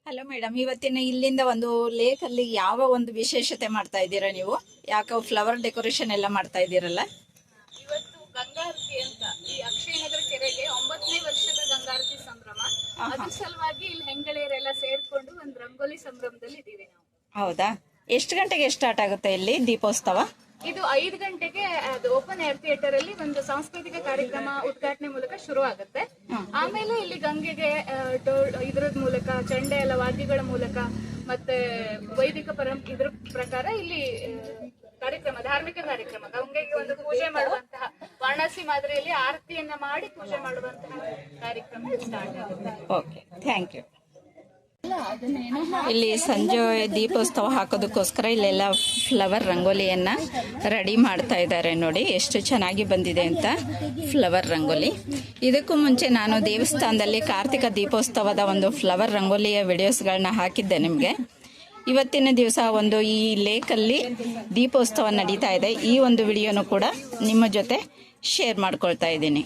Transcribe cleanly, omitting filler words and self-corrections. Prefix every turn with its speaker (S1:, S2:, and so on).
S1: Hello madam, ಇವತ್ತಿನ ಇಲ್ಲಿಂದ ಒಂದು ಲೇಕ್ ಅಲ್ಲಿ ಯಾವ ಒಂದು ವಿಶೇಷತೆ ಮಾಡ್ತಾ ಇದ್ದೀರಾ ನೀವು? ಯಾಕೆ ಫ್ಲವರ್ ಡೆಕೋರೇಷನ್ ಎಲ್ಲ ಮಾಡ್ತಾ ಇದ್ದೀರಲ್ಲ?
S2: ಇವತ್ತು ಗಂಗಾರತಿ ಅಂತ ಈ ಅಕ್ಷಯನಗರ ಕೆರೆಗೆ 9ನೇ ವರ್ಷದ ಗಂಗಾರತಿ ಸಂಭ್ರಮ. ಅದ್ರ ಸಲುವಾಗಿ ಇಲ್ಲಿ ಹೆಂಗಳೆಯರೆಲ್ಲ ಸೇರ್ಕೊಂಡು ಒಂದು ರಂಗೋಲಿ ಸಂಭ್ರಮದಲ್ಲಿ ಇದೀವಿ ನಾವು.
S1: ಹೌದಾ? ಎಷ್ಟು ಗಂಟೆಗೆ ಸ್ಟಾರ್ಟ್ ಆಗುತ್ತೆ ಇಲ್ಲಿ ದೀಪೋತ್ಸವ?
S2: ಇದು 5 ಗಂಟೆಗೆ ಅದು ಓಪನ್ ಏರ್ ಥಿಯೇಟರ್ ಅಲ್ಲಿ ಒಂದು ಸಾಂಸ್ಕೃತಿಕ ಕಾರ್ಯಕ್ರಮ ಉದ್ಘಾಟನೆ ಮೂಲಕ ಶುರು ಆಗುತ್ತೆ. ಆಮೇಲೆ ಇಲ್ಲಿ ಗಂಗೆಗೆ ಇದ್ರ ಮೂಲಕ ಚಂಡೆ ಎಲ್ಲ ವಾದ್ಯಗಳ ಮೂಲಕ ಮತ್ತೆ ವೈದಿಕ ಇದ್ರ ಪ್ರಕಾರ ಇಲ್ಲಿ ಕಾರ್ಯಕ್ರಮ, ಧಾರ್ಮಿಕ ಕಾರ್ಯಕ್ರಮ, ಗಂಗೆಗೆ ಒಂದು ಪೂಜೆ ಮಾಡುವಂತಹ ವಾರಣಾಸಿ ಮಾದರಿಯಲ್ಲಿ ಆರತಿಯನ್ನ ಮಾಡಿ ಪೂಜೆ ಮಾಡುವಂತಹ ಕಾರ್ಯಕ್ರಮ ಸ್ಟಾರ್ಟ್ ಆಗುತ್ತೆ.
S1: Okay, thank you. ಇಲ್ಲಿ ಸಂಜೆ ದೀಪೋತ್ಸವ ಹಾಕೋದಕ್ಕೋಸ್ಕರ ಇಲ್ಲೆಲ್ಲ ಫ್ಲವರ್ ರಂಗೋಲಿಯನ್ನ ರೆಡಿ ಮಾಡ್ತಾ ಇದ್ದಾರೆ. ನೋಡಿ ಎಷ್ಟು ಚೆನ್ನಾಗಿ ಬಂದಿದೆ ಅಂತ ಫ್ಲವರ್ ರಂಗೋಲಿ. ಇದಕ್ಕೂ ಮುಂಚೆ ನಾನು ದೇವಸ್ಥಾನದಲ್ಲಿ ಕಾರ್ತಿಕ ದೀಪೋತ್ಸವದ ಒಂದು ಫ್ಲವರ್ ರಂಗೋಲಿಯ ವಿಡಿಯೋಸ್ಗಳನ್ನ ಹಾಕಿದ್ದೆ ನಿಮಗೆ. ಇವತ್ತಿನ ದಿವಸ ಒಂದು ಈ ಲೇಕಲ್ಲಿ ದೀಪೋತ್ಸವ ನಡೀತಾ ಇದೆ. ಈ ಒಂದು ವಿಡಿಯೋನು ಕೂಡ ನಿಮ್ಮ ಜೊತೆ ಶೇರ್ ಮಾಡ್ಕೊಳ್ತಾ ಇದ್ದೀನಿ.